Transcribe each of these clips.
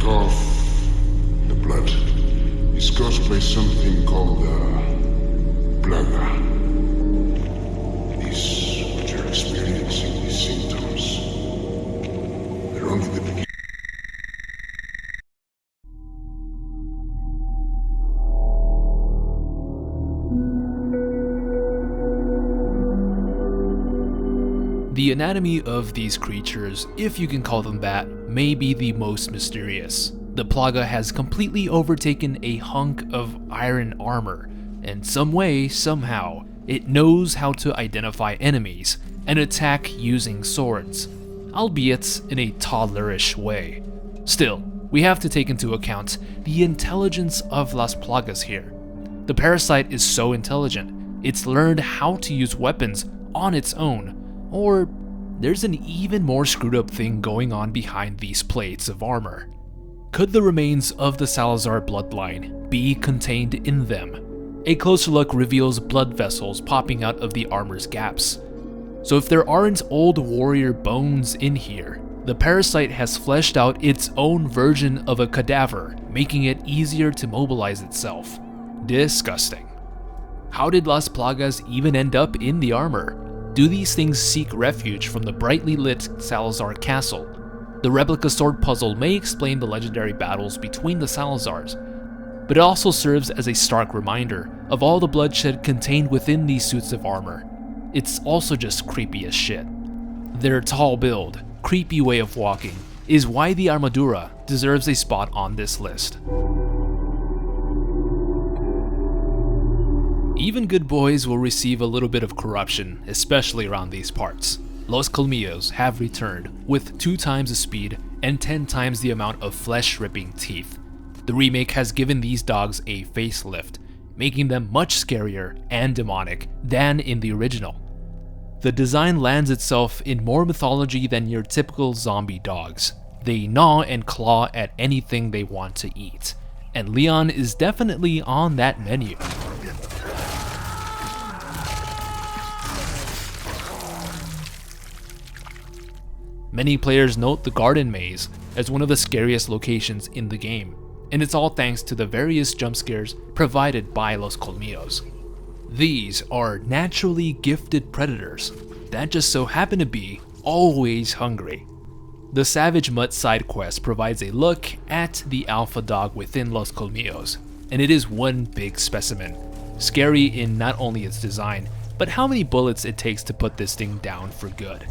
cough, the blood, is caused by something called Plaga. It is what you're experiencing, these symptoms. They're only the beginning. The anatomy of these creatures, if you can call them that, may be the most mysterious. The Plaga has completely overtaken a hunk of iron armor, and some way, somehow, it knows how to identify enemies and attack using swords, albeit in a toddlerish way. Still, we have to take into account the intelligence of Las Plagas here. The parasite is so intelligent, it's learned how to use weapons on its own. Or there's an even more screwed up thing going on behind these plates of armor. Could the remains of the Salazar bloodline be contained in them? A closer look reveals blood vessels popping out of the armor's gaps. So if there aren't old warrior bones in here, the parasite has fleshed out its own version of a cadaver, making it easier to mobilize itself. Disgusting. How did Las Plagas even end up in the armor? Do these things seek refuge from the brightly lit Salazar castle? The replica sword puzzle may explain the legendary battles between the Salazars, but it also serves as a stark reminder of all the bloodshed contained within these suits of armor. It's also just creepy as shit. Their tall build, creepy way of walking, is why the Armadura deserves a spot on this list. Even good boys will receive a little bit of corruption, especially around these parts. Los Colmillos have returned with 2 times the speed and 10 times the amount of flesh-ripping teeth. The remake has given these dogs a facelift, making them much scarier and demonic than in the original. The design lands itself in more mythology than your typical zombie dogs. They gnaw and claw at anything they want to eat, and Leon is definitely on that menu. Many players note the garden maze as one of the scariest locations in the game, and it's all thanks to the various jump scares provided by Los Colmillos. These are naturally gifted predators that just so happen to be always hungry. The Savage Mutt side quest provides a look at the alpha dog within Los Colmillos, and it is one big specimen, scary in not only its design, but how many bullets it takes to put this thing down for good.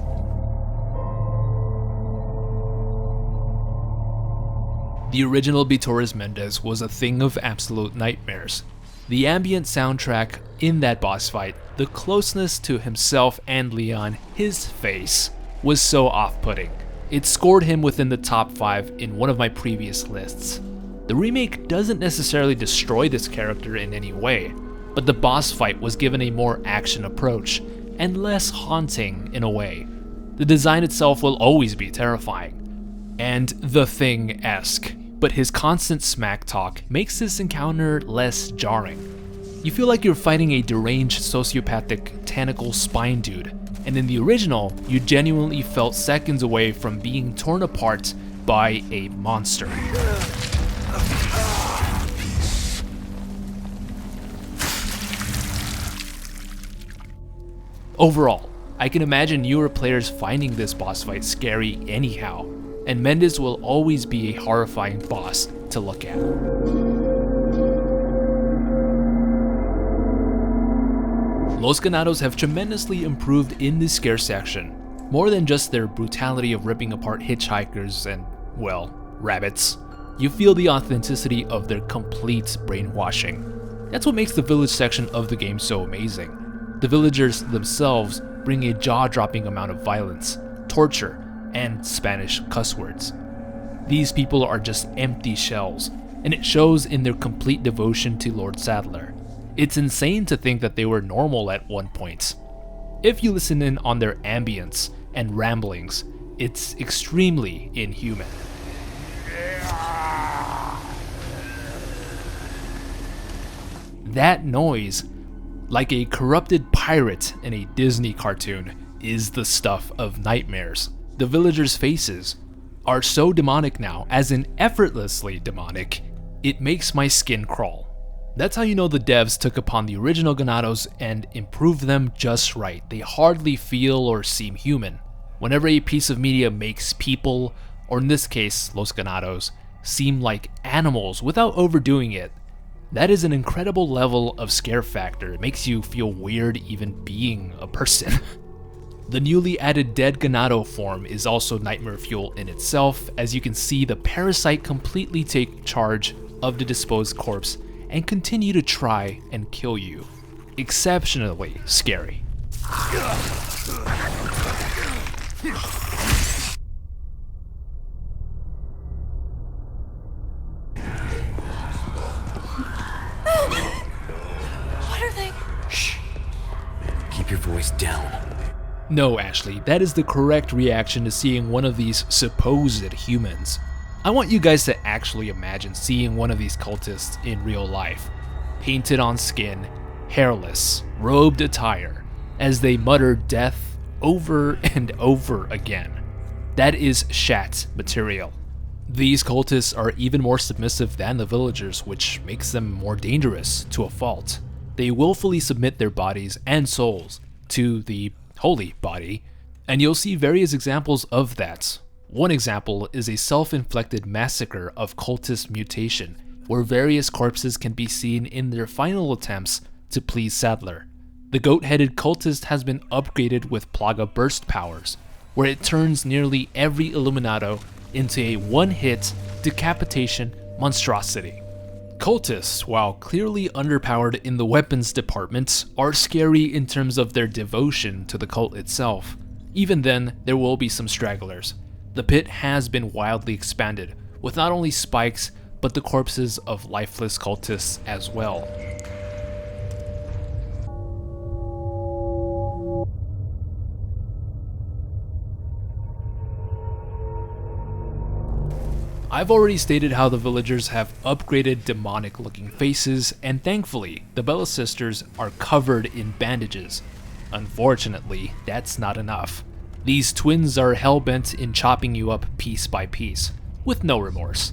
The original B. Torres Mendez was a thing of absolute nightmares. The ambient soundtrack in that boss fight, the closeness to himself and Leon, his face, was so off-putting. It scored him within the top 5 in one of my previous lists. The remake doesn't necessarily destroy this character in any way, but the boss fight was given a more action approach, and less haunting in a way. The design itself will always be terrifying, and The Thing-esque, but his constant smack talk makes this encounter less jarring. You feel like you're fighting a deranged sociopathic tentacle spine dude, and in the original, you genuinely felt seconds away from being torn apart by a monster. Overall, I can imagine newer players finding this boss fight scary anyhow, and Mendez will always be a horrifying boss to look at. Los Ganados have tremendously improved in the scare section, more than just their brutality of ripping apart hitchhikers and, well, rabbits. You feel the authenticity of their complete brainwashing. That's what makes the village section of the game so amazing. The villagers themselves bring a jaw-dropping amount of violence, torture, and Spanish cuss words. These people are just empty shells, and it shows in their complete devotion to Lord Sadler. It's insane to think that they were normal at one point. If you listen in on their ambience and ramblings, it's extremely inhuman. That noise, like a corrupted pirate in a Disney cartoon, is the stuff of nightmares. The villagers' faces, are so demonic now, as in effortlessly demonic, it makes my skin crawl. That's how you know the devs took upon the original Ganados and improved them just right. They hardly feel or seem human. Whenever a piece of media makes people, or in this case, Los Ganados, seem like animals without overdoing it, that is an incredible level of scare factor. It makes you feel weird even being a person. The newly added dead Ganado form is also nightmare fuel in itself, as you can see the parasite completely take charge of the disposed corpse and continue to try and kill you. Exceptionally scary. What are they? Shh. Keep your voice down. No, Ashley, that is the correct reaction to seeing one of these supposed humans. I want you guys to actually imagine seeing one of these cultists in real life. Painted on skin, hairless, robed attire, as they mutter death over and over again. That is Shat material. These cultists are even more submissive than the villagers, which makes them more dangerous to a fault. They willfully submit their bodies and souls to the holy body, and you'll see various examples of that. One example is a self-inflicted massacre of cultist mutation, where various corpses can be seen in their final attempts to please Sadler. The goat-headed cultist has been upgraded with Plaga burst powers, where it turns nearly every Illuminato into a one-hit decapitation monstrosity. Cultists, while clearly underpowered in the weapons department, are scary in terms of their devotion to the cult itself. Even then, there will be some stragglers. The pit has been wildly expanded, with not only spikes, but the corpses of lifeless cultists as well. I've already stated how the villagers have upgraded demonic looking faces, and thankfully, the Bella sisters are covered in bandages. Unfortunately, that's not enough. These twins are hell-bent in chopping you up piece by piece, with no remorse.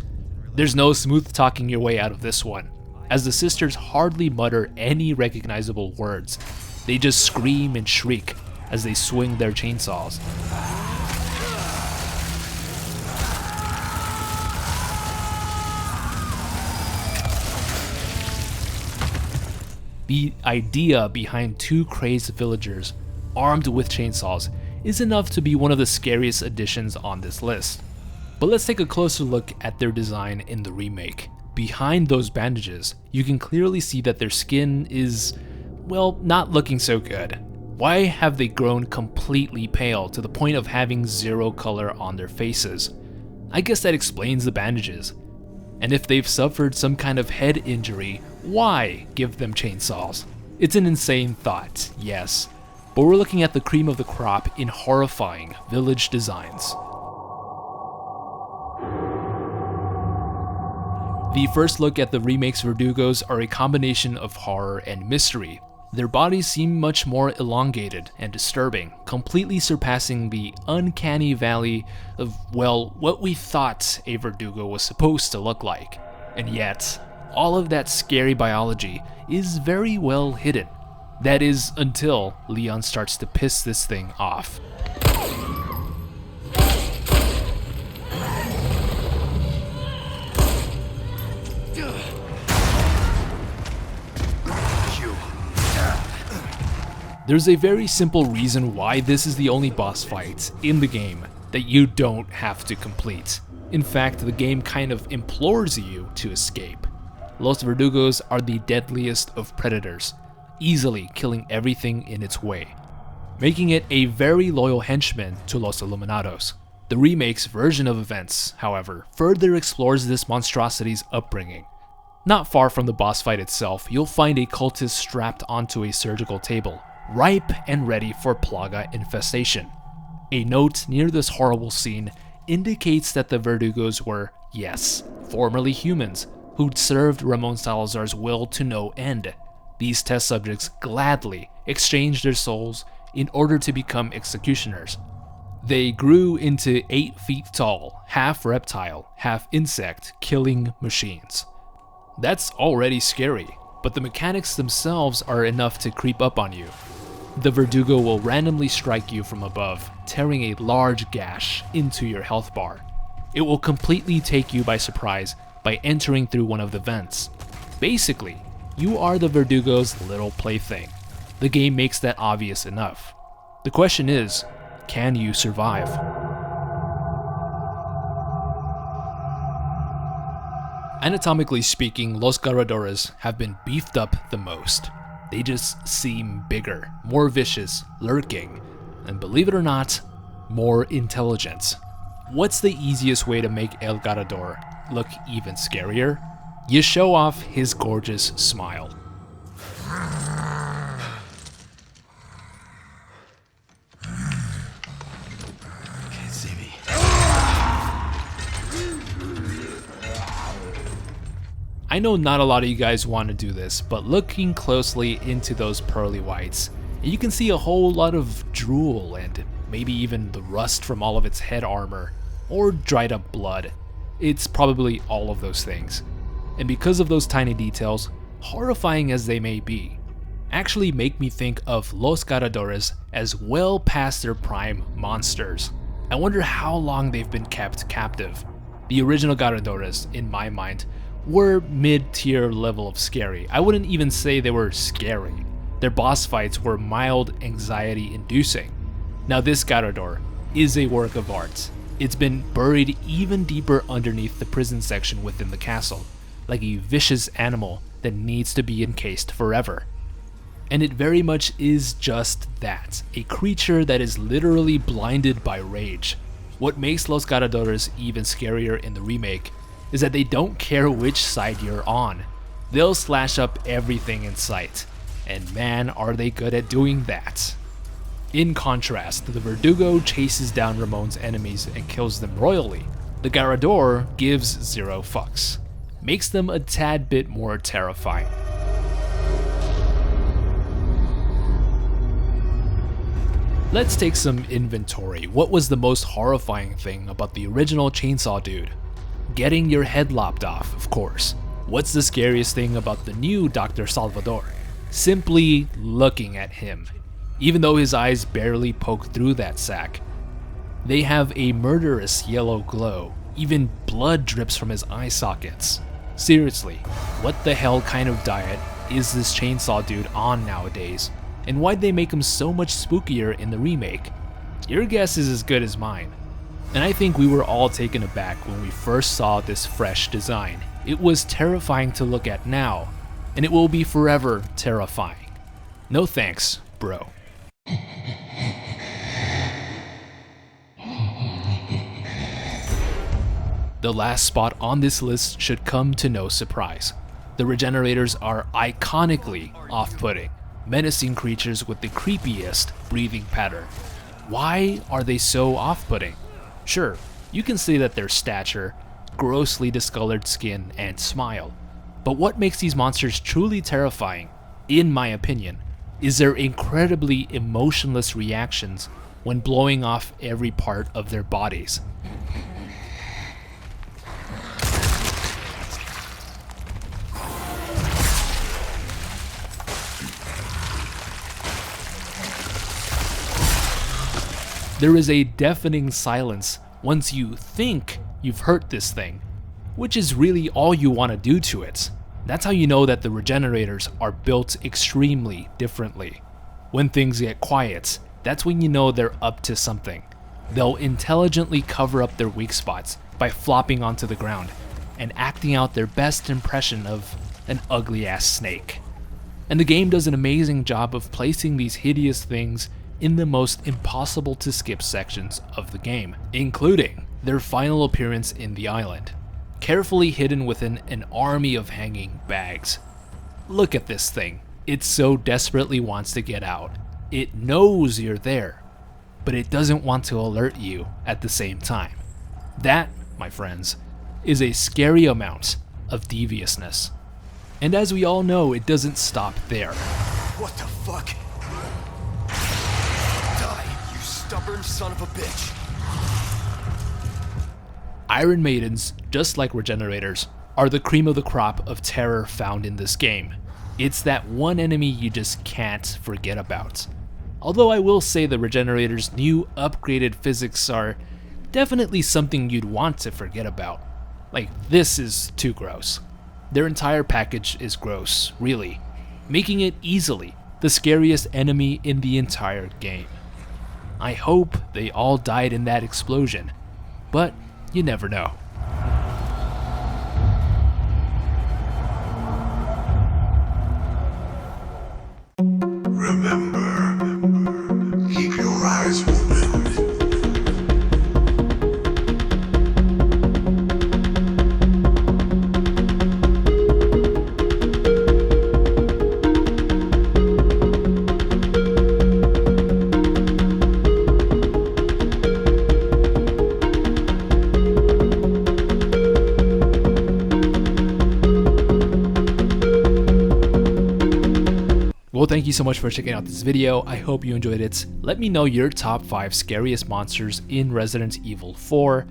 There's no smooth talking your way out of this one, as the sisters hardly mutter any recognizable words. They just scream and shriek as they swing their chainsaws. The idea behind two crazed villagers armed with chainsaws is enough to be one of the scariest additions on this list. But let's take a closer look at their design in the remake. Behind those bandages, you can clearly see that their skin is, well, not looking so good. Why have they grown completely pale to the point of having zero color on their faces? I guess that explains the bandages. And if they've suffered some kind of head injury, why give them chainsaws? It's an insane thought, yes, but we're looking at the cream of the crop in horrifying village designs. The first look at the remake's Verdugos are a combination of horror and mystery. Their bodies seem much more elongated and disturbing, completely surpassing the uncanny valley of, well, what we thought a Verdugo was supposed to look like. And yet, all of that scary biology is very well hidden. That is, until Leon starts to piss this thing off. There's a very simple reason why this is the only boss fight in the game that you don't have to complete. In fact, the game kind of implores you to escape. Los Verdugos are the deadliest of predators, easily killing everything in its way, making it a very loyal henchman to Los Illuminados. The remake's version of events, however, further explores this monstrosity's upbringing. Not far from the boss fight itself, you'll find a cultist strapped onto a surgical table, ripe and ready for Plaga infestation. A note near this horrible scene indicates that the Verdugos were, yes, formerly humans who'd served Ramon Salazar's will to no end. These test subjects gladly exchanged their souls in order to become executioners. They grew into 8 feet tall, half reptile, half insect, killing machines. That's already scary, but the mechanics themselves are enough to creep up on you. The Verdugo will randomly strike you from above, tearing a large gash into your health bar. It will completely take you by surprise by entering through one of the vents. Basically, you are the Verdugo's little plaything. The game makes that obvious enough. The question is, can you survive? Anatomically speaking, Los Garadors have been beefed up the most. They just seem bigger, more vicious, lurking, and believe it or not, more intelligent. What's the easiest way to make El Garador look even scarier? You show off his gorgeous smile. Can't see me. I know not a lot of you guys want to do this, but looking closely into those pearly whites, you can see a whole lot of drool and maybe even the rust from all of its head armor, or dried up blood. It's probably all of those things. And because of those tiny details, horrifying as they may be, actually make me think of Los Garadores as well past their prime monsters. I wonder how long they've been kept captive. The original Garadores, in my mind, were mid-tier level of scary. I wouldn't even say they were scary. Their boss fights were mild anxiety-inducing. Now this Garador is a work of art. It's been buried even deeper underneath the prison section within the castle, like a vicious animal that needs to be encased forever. And it very much is just that, a creature that is literally blinded by rage. What makes Los Garadores even scarier in the remake is that they don't care which side you're on. They'll slash up everything in sight, and man are they good at doing that. In contrast, the Verdugo chases down Ramon's enemies and kills them royally. The Garador gives zero fucks, makes them a tad bit more terrifying. Let's take some inventory. What was the most horrifying thing about the original Chainsaw Dude? Getting your head lopped off, of course. What's the scariest thing about the new Dr. Salvador? Simply looking at him. Even though his eyes barely poke through that sack. They have a murderous yellow glow. Even blood drips from his eye sockets. Seriously, what the hell kind of diet is this Chainsaw Dude on nowadays? And why'd they make him so much spookier in the remake? Your guess is as good as mine. And I think we were all taken aback when we first saw this fresh design. It was terrifying to look at now, and it will be forever terrifying. No thanks, bro. The last spot on this list should come to no surprise. The Regenerators are iconically off-putting, menacing creatures with the creepiest breathing pattern. Why are they so off-putting? Sure, you can say that their stature, grossly discolored skin, and smile. But what makes these monsters truly terrifying, in my opinion, is their incredibly emotionless reactions when blowing off every part of their bodies. There is a deafening silence once you think you've hurt this thing, which is really all you want to do to it. That's how you know that the Regenerators are built extremely differently. When things get quiet, that's when you know they're up to something. They'll intelligently cover up their weak spots by flopping onto the ground and acting out their best impression of an ugly-ass snake. And the game does an amazing job of placing these hideous things in the most impossible to skip sections of the game, including their final appearance in the island, carefully hidden within an army of hanging bags. Look at this thing. It so desperately wants to get out. It knows you're there, but it doesn't want to alert you at the same time. That, my friends, is a scary amount of deviousness. And as we all know, it doesn't stop there. What the fuck? Die, you stubborn son of a bitch. Iron Maidens, just like Regenerators, are the cream of the crop of terror found in this game. It's that one enemy you just can't forget about. Although I will say the Regenerators' new upgraded physics are definitely something you'd want to forget about. Like, this is too gross. Their entire package is gross, really, making it easily the scariest enemy in the entire game. I hope they all died in that explosion, but you never know. Remember, keep your eyes open. Well, thank you so much for checking out this video. I hope you enjoyed it. Let me know your top 5 scariest monsters in Resident Evil 4.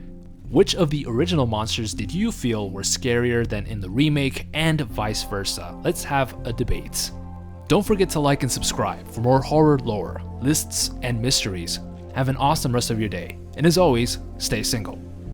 Which of the original monsters did you feel were scarier than in the remake, and vice versa? Let's have a debate. Don't forget to like and subscribe for more horror lore, lists, and mysteries. Have an awesome rest of your day, and as always, stay single.